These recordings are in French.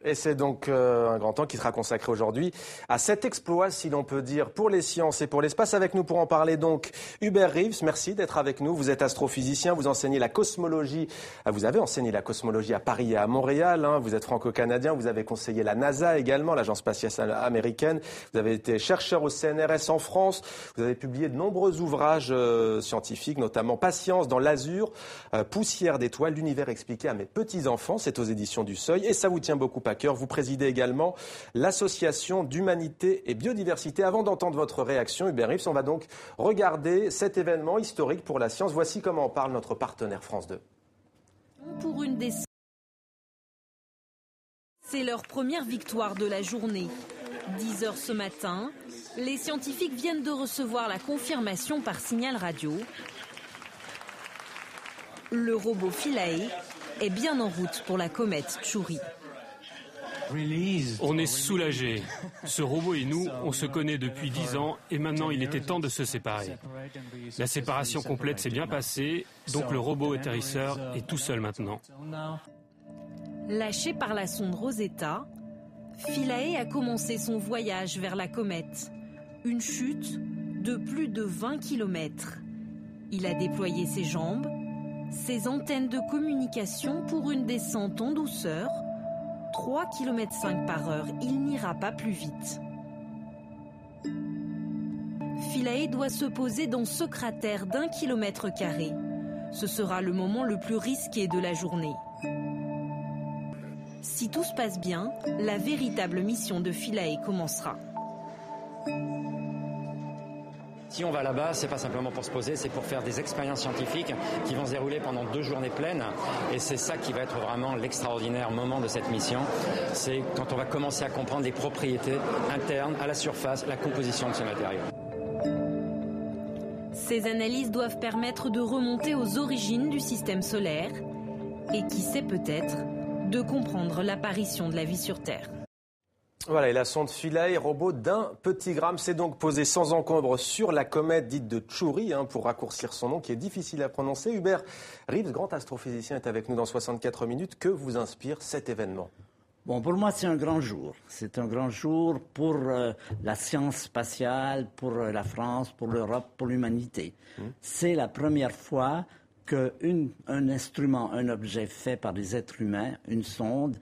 Et c'est donc un grand temps qui sera consacré aujourd'hui à cet exploit, si l'on peut dire, pour les sciences et pour l'espace. Avec nous pour en parler donc Hubert Reeves, merci d'être avec nous. Vous êtes astrophysicien, vous enseignez la cosmologie. Vous avez enseigné la cosmologie à Paris et à Montréal. Vous êtes franco-canadien, vous avez conseillé la NASA également, l'agence spatiale américaine. Vous avez été chercheur au CNRS en France. Vous avez publié de nombreux ouvrages scientifiques, notamment Patience dans l'azur, Poussière d'étoiles, l'univers expliqué à mes petits-enfants. C'est aux éditions du Seuil et ça vous tient beaucoup à cœur. Vous présidez également l'association d'humanité et biodiversité. Avant d'entendre votre réaction, Hubert Reeves, on va donc regarder cet événement historique pour la science. Voici comment en parle notre partenaire France 2. Pour une des... C'est leur première victoire de la journée. 10h ce matin, les scientifiques viennent de recevoir la confirmation par signal radio. Le robot Philae est bien en route pour la comète Chury. On est soulagés. Ce robot et nous, on se connaît depuis 10 ans et maintenant il était temps de se séparer. La séparation complète s'est bien passée, donc le robot atterrisseur est tout seul maintenant. Lâché par la sonde Rosetta, Philae a commencé son voyage vers la comète. Une chute de plus de 20 km. Il a déployé ses jambes, ses antennes de communication pour une descente en douceur. 3,5 km par heure, il n'ira pas plus vite. Philae doit se poser dans ce cratère d'1 km². Ce sera le moment le plus risqué de la journée. Si tout se passe bien, la véritable mission de Philae commencera. Si on va là-bas, c'est pas simplement pour se poser, c'est pour faire des expériences scientifiques qui vont se dérouler pendant 2 journées pleines. Et c'est ça qui va être vraiment l'extraordinaire moment de cette mission. C'est quand on va commencer à comprendre les propriétés internes à la surface, la composition de ce matériau. Ces analyses doivent permettre de remonter aux origines du système solaire et qui sait peut-être de comprendre l'apparition de la vie sur Terre. Voilà, et la sonde Philae, robot d'1 petit gramme, s'est donc posée sans encombre sur la comète dite de Chury, pour raccourcir son nom, qui est difficile à prononcer. Hubert Reeves, grand astrophysicien, est avec nous dans 64 minutes. Que vous inspire cet événement ? Bon, pour moi, c'est un grand jour. C'est un grand jour pour la science spatiale, pour la France, pour l'Europe, pour l'humanité. C'est la première fois qu'un instrument, un objet fait par des êtres humains, une sonde,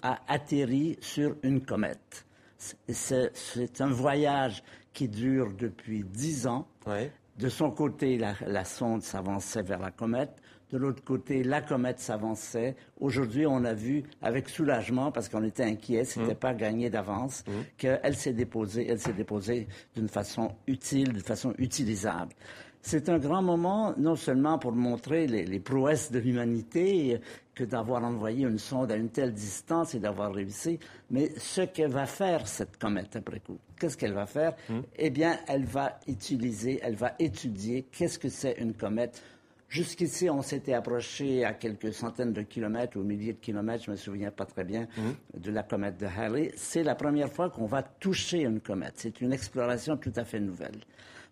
a atterri sur une comète. C'est un voyage qui dure depuis 10 ans. Oui. De son côté, la sonde s'avançait vers la comète. De l'autre côté, la comète s'avançait. Aujourd'hui, on a vu avec soulagement, parce qu'on était inquiet, c'était pas gagné d'avance, qu'elle s'est déposée d'une façon utile, d'une façon utilisable. C'est un grand moment, non seulement pour montrer les prouesses de l'humanité, que d'avoir envoyé une sonde à une telle distance et d'avoir réussi, mais ce qu'elle va faire, cette comète, après coup. Qu'est-ce qu'elle va faire? Eh bien, elle va étudier qu'est-ce que c'est une comète. Jusqu'ici, on s'était approché à quelques centaines de kilomètres ou milliers de kilomètres, je ne me souviens pas très bien, de la comète de Halley. C'est la première fois qu'on va toucher une comète. C'est une exploration tout à fait nouvelle.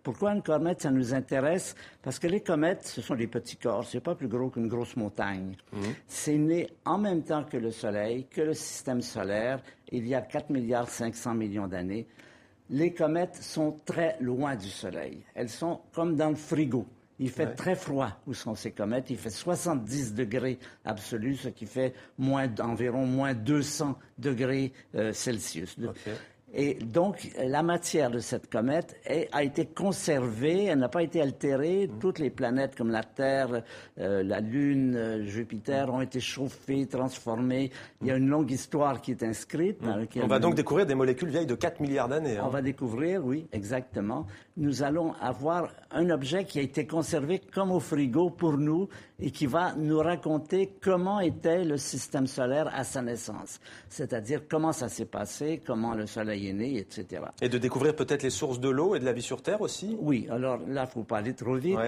Pourquoi une comète, ça nous intéresse? Parce que les comètes, ce sont des petits corps. C'est pas plus gros qu'une grosse montagne. C'est né en même temps que le Soleil, que le système solaire, il y a 4,5 milliards d'années. Les comètes sont très loin du Soleil. Elles sont comme dans le frigo. Il fait très froid où sont ces comètes. Il fait 70 degrés absolus, ce qui fait environ moins 200 degrés Celsius. Okay. Et donc, la matière de cette comète a été conservée, elle n'a pas été altérée. Toutes les planètes comme la Terre, la Lune, Jupiter ont été chauffées, transformées. Il y a une longue histoire qui est inscrite. On va donc découvrir des molécules vieilles de 4 milliards d'années. On va découvrir, oui, exactement. Nous allons avoir un objet qui a été conservé comme au frigo pour nous et qui va nous raconter comment était le système solaire à sa naissance. C'est-à-dire comment ça s'est passé, comment le Soleil est né, etc. Et de découvrir peut-être les sources de l'eau et de la vie sur Terre aussi? Oui, alors là, il ne faut pas aller trop vite.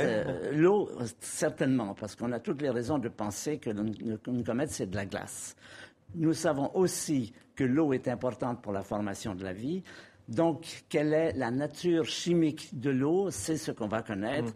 L'eau, certainement, parce qu'on a toutes les raisons de penser qu'une comète, c'est de la glace. Nous savons aussi que l'eau est importante pour la formation de la vie. Donc, quelle est la nature chimique de l'eau? C'est ce qu'on va connaître.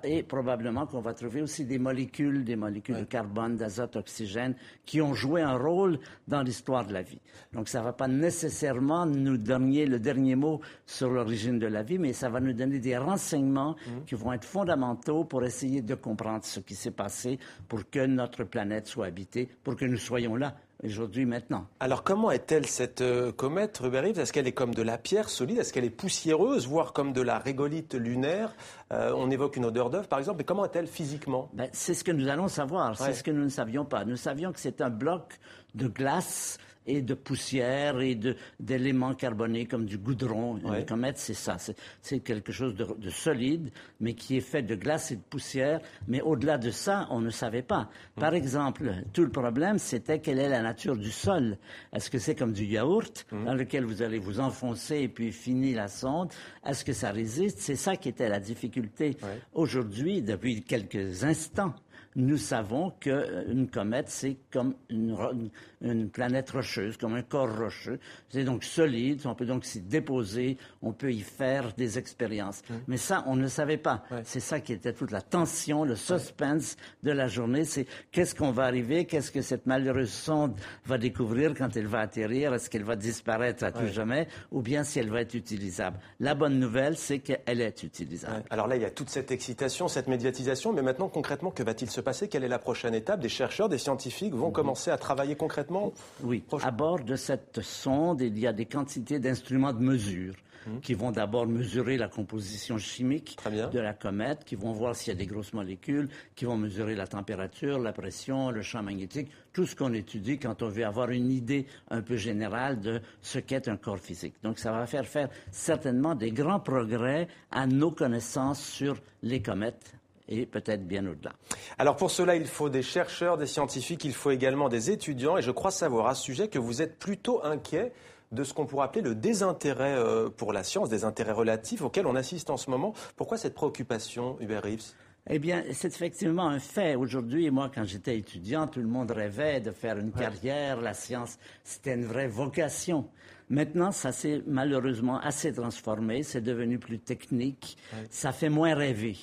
Et probablement qu'on va trouver aussi des molécules de carbone, d'azote, oxygène, qui ont joué un rôle dans l'histoire de la vie. Donc, ça ne va pas nécessairement nous donner le dernier mot sur l'origine de la vie, mais ça va nous donner des renseignements qui vont être fondamentaux pour essayer de comprendre ce qui s'est passé pour que notre planète soit habitée, pour que nous soyons là. Aujourd'hui, maintenant. Alors, comment est-elle cette comète, Hubert Reeves? Est-ce qu'elle est comme de la pierre solide? Est-ce qu'elle est poussiéreuse, voire comme de la régolithe lunaire? On évoque une odeur d'œuf, par exemple. Mais comment est-elle physiquement? C'est ce que nous allons savoir. C'est ce que nous ne savions pas. Nous savions que c'est un bloc de glace et de poussière et d'éléments carbonés comme du goudron. Une comète, c'est ça. C'est quelque chose de solide, mais qui est fait de glace et de poussière. Mais au-delà de ça, on ne savait pas. Par exemple, tout le problème, c'était quelle est la nature du sol. Est-ce que c'est comme du yaourt dans lequel vous allez vous enfoncer et puis finir la sonde? Est-ce que ça résiste? C'est ça qui était la difficulté. Aujourd'hui, depuis quelques instants, nous savons qu'une comète, c'est comme une planète rocheuse, comme un corps rocheux. C'est donc solide, on peut donc s'y déposer, on peut y faire des expériences. Mais ça, on ne savait pas. C'est ça qui était toute la tension, le suspense de la journée. C'est qu'est-ce qu'on va arriver, qu'est-ce que cette malheureuse sonde va découvrir quand elle va atterrir, est-ce qu'elle va disparaître à tout jamais, ou bien si elle va être utilisable. La bonne nouvelle, c'est qu'elle est utilisable. Alors là, il y a toute cette excitation, cette médiatisation, mais maintenant, concrètement, que va-t-il se passer? Quelle est la prochaine étape? Des chercheurs, des scientifiques vont commencer à travailler concrètement? Oui. À bord de cette sonde, il y a des quantités d'instruments de mesure qui vont d'abord mesurer la composition chimique de la comète, qui vont voir s'il y a des grosses molécules, qui vont mesurer la température, la pression, le champ magnétique, tout ce qu'on étudie quand on veut avoir une idée un peu générale de ce qu'est un corps physique. Donc, ça va faire certainement des grands progrès à nos connaissances sur les comètes et peut-être bien au-delà. Alors pour cela, il faut des chercheurs, des scientifiques, il faut également des étudiants. Et je crois savoir à ce sujet que vous êtes plutôt inquiet de ce qu'on pourrait appeler le désintérêt pour la science, des intérêts relatifs auxquels on assiste en ce moment. Pourquoi cette préoccupation, Hubert Reeves? Eh bien, c'est effectivement un fait. Aujourd'hui, moi, quand j'étais étudiant, tout le monde rêvait de faire une carrière. La science, c'était une vraie vocation. Maintenant, ça s'est malheureusement assez transformé. C'est devenu plus technique. Ça fait moins rêver.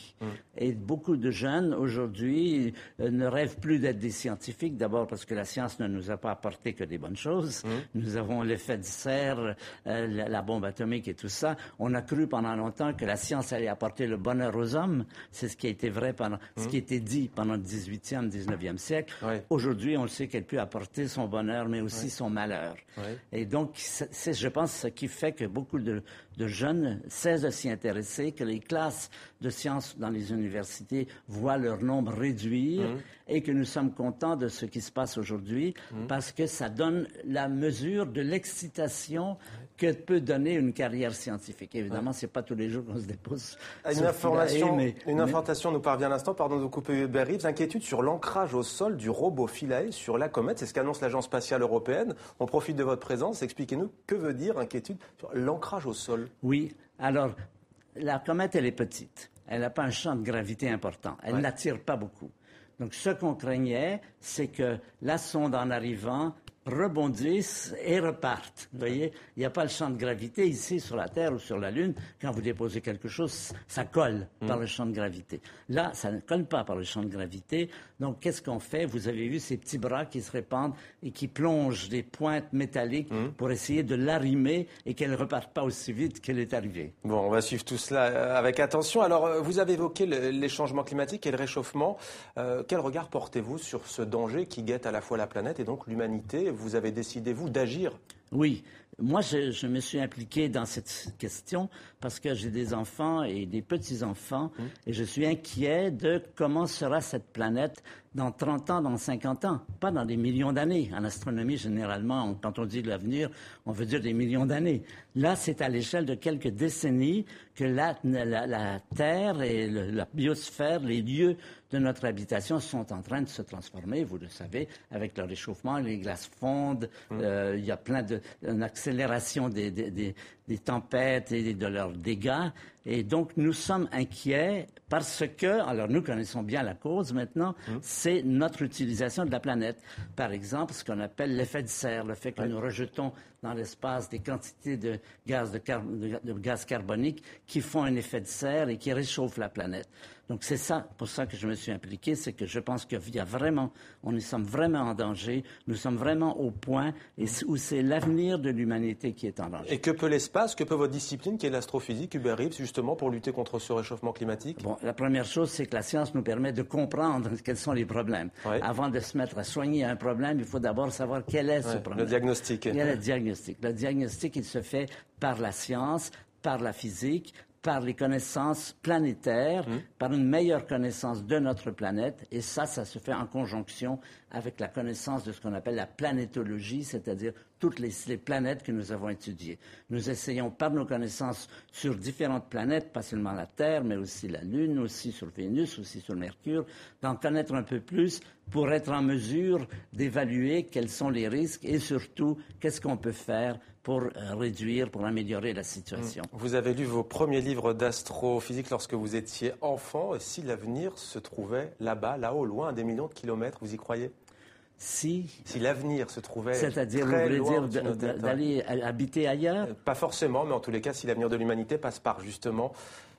Et beaucoup de jeunes, aujourd'hui, ne rêvent plus d'être des scientifiques. D'abord parce que la science ne nous a pas apporté que des bonnes choses. Nous avons l'effet de serre, la bombe atomique et tout ça. On a cru pendant longtemps que la science allait apporter le bonheur aux hommes. C'est ce qui a été vrai ce qui a été dit pendant le 18e, 19e siècle. Aujourd'hui, on le sait qu'elle peut apporter son bonheur, mais aussi son malheur. Et donc, c'est, je pense, ce qui fait que beaucoup de jeunes cessent de s'y intéresser, que les classes de sciences dans les universités voient leur nombre réduire et que nous sommes contents de ce qui se passe aujourd'hui parce que ça donne la mesure de l'excitation que peut donner une carrière scientifique. Évidemment, c'est pas tous les jours qu'on se dépose. Une information nous parvient à l'instant, pardon de vous couper, Hubert Reeves. Inquiétude sur l'ancrage au sol du robot Philae sur la comète. C'est ce qu'annonce l'Agence spatiale européenne. On profite de votre présence. Expliquez-nous, que veut dire inquiétude sur l'ancrage au sol? Oui, alors, la comète, elle est petite. Elle n'a pas un champ de gravité important. Elle n'attire pas beaucoup. Donc, ce qu'on craignait, c'est que la sonde, en arrivant, rebondissent et repartent. Vous voyez, il n'y a pas le champ de gravité ici sur la Terre ou sur la Lune. Quand vous déposez quelque chose, ça colle par le champ de gravité. Là, ça ne colle pas par le champ de gravité. Donc, qu'est-ce qu'on fait? Vous avez vu ces petits bras qui se répandent et qui plongent des pointes métalliques pour essayer de l'arrimer et qu'elle ne reparte pas aussi vite qu'elle est arrivée. Bon, on va suivre tout cela avec attention. Alors, vous avez évoqué les changements climatiques et le réchauffement. Quel regard portez-vous sur ce danger qui guette à la fois la planète et donc l'humanité? Vous avez décidé, vous, d'agir? Oui. Moi, je me suis impliqué dans cette question parce que j'ai des enfants et des petits-enfants et je suis inquiet de comment sera cette planète dans 30 ans, dans 50 ans, pas dans des millions d'années. En astronomie, généralement, quand on dit l'avenir, on veut dire des millions d'années. Là, c'est à l'échelle de quelques décennies que la Terre et la biosphère, les lieux de notre habitation sont en train de se transformer, vous le savez, avec le réchauffement, les glaces fondent, il y a plein d'une accélération des tempêtes et de leurs dégâts. Et donc, nous sommes inquiets parce que, alors nous connaissons bien la cause maintenant, c'est notre utilisation de la planète. Par exemple, ce qu'on appelle l'effet de serre, le fait que nous rejetons dans l'espace des quantités de gaz carbonique qui font un effet de serre et qui réchauffent la planète. Donc c'est ça, pour ça que je me suis impliqué, c'est que je pense qu'il y a vraiment, nous sommes vraiment en danger, nous sommes vraiment au point où c'est l'avenir de l'humanité qui est en danger. Et que peut l'espace, que peut votre discipline qui est l'astrophysique, Hubert Reeves, justement pour lutter contre ce réchauffement climatique? Bon, la première chose, c'est que la science nous permet de comprendre quels sont les problèmes. Oui. Avant de se mettre à soigner un problème, il faut d'abord savoir quel est ce problème. Le diagnostic. Il y a le diagnostic. Le diagnostic, il se fait par la science, par la physique, par les connaissances planétaires, par une meilleure connaissance de notre planète. Et ça se fait en conjonction avec la connaissance de ce qu'on appelle la planétologie, c'est-à-dire toutes les planètes que nous avons étudiées. Nous essayons par nos connaissances sur différentes planètes, pas seulement la Terre, mais aussi la Lune, aussi sur Vénus, aussi sur Mercure, d'en connaître un peu plus pour être en mesure d'évaluer quels sont les risques et surtout qu'est-ce qu'on peut faire pour réduire, pour améliorer la situation. Vous avez lu vos premiers livres d'astrophysique lorsque vous étiez enfant. Et si l'avenir se trouvait là-bas, là-haut, loin, à des millions de kilomètres, vous y croyez? Si l'avenir se trouvait c'est-à-dire, vous voulez dire d'aller habiter ailleurs? Pas forcément, mais en tous les cas, si l'avenir de l'humanité passe par justement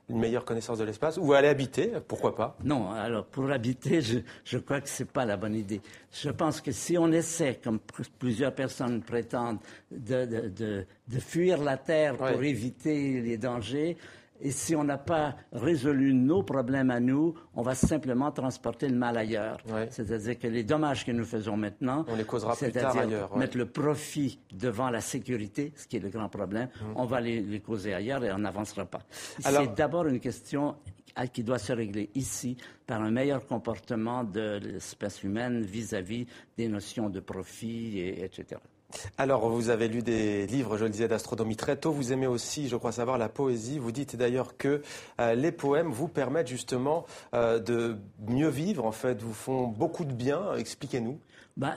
une meilleure connaissance de l'espace, ou aller habiter, pourquoi pas? Non, alors pour habiter, je crois que c'est pas la bonne idée. Je pense que si on essaie, comme plusieurs personnes prétendent, de fuir la Terre pour éviter les dangers, et si on n'a pas résolu nos problèmes à nous, on va simplement transporter le mal ailleurs. C'est-à-dire que les dommages que nous faisons maintenant, on les causera plus tard ailleurs. Mettre le profit devant la sécurité, ce qui est le grand problème, on va les causer ailleurs et on n'avancera pas. Alors, c'est d'abord une question qui doit se régler ici par un meilleur comportement de l'espèce humaine vis-à-vis des notions de profit, etc. Alors, vous avez lu des livres, je le disais, d'astronomie très tôt. Vous aimez aussi, je crois savoir, la poésie. Vous dites d'ailleurs que les poèmes vous permettent justement de mieux vivre, en fait, vous font beaucoup de bien. Expliquez-nous.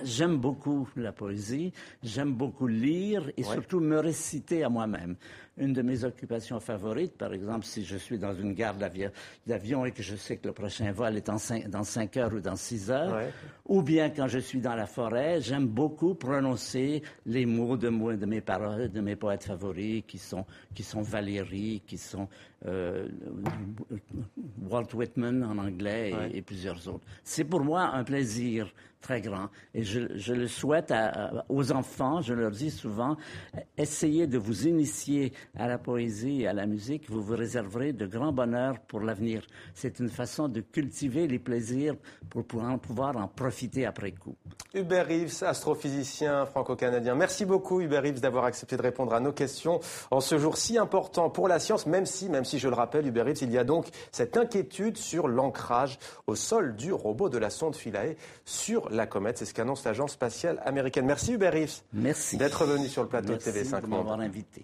J'aime beaucoup la poésie, j'aime beaucoup lire et surtout me réciter à moi-même. Une de mes occupations favorites, par exemple, si je suis dans une gare d'avion et que je sais que le prochain vol est dans 5 heures ou dans 6 heures, ou bien quand je suis dans la forêt, j'aime beaucoup prononcer les mots de mes paroles, de mes poètes favoris, qui sont Valéry, qui sont Walt Whitman en anglais et plusieurs autres. C'est pour moi un plaisir très grand. Et je le souhaite aux enfants, je leur dis souvent, essayez de vous initier à la poésie et à la musique, vous vous réserverez de grands bonheurs pour l'avenir. C'est une façon de cultiver les plaisirs pour pouvoir en profiter après coup. Hubert Reeves, astrophysicien franco-canadien. Merci beaucoup Hubert Reeves d'avoir accepté de répondre à nos questions en ce jour si important pour la science, même si je le rappelle, Hubert Reeves, il y a donc cette inquiétude sur l'ancrage au sol du robot de la sonde Philae sur la comète. C'est ce qu'annonce l'agence spatiale américaine. Merci Hubert Reeves. Merci d'être venu sur le plateau de TV5 Monde. Merci de m'avoir invité.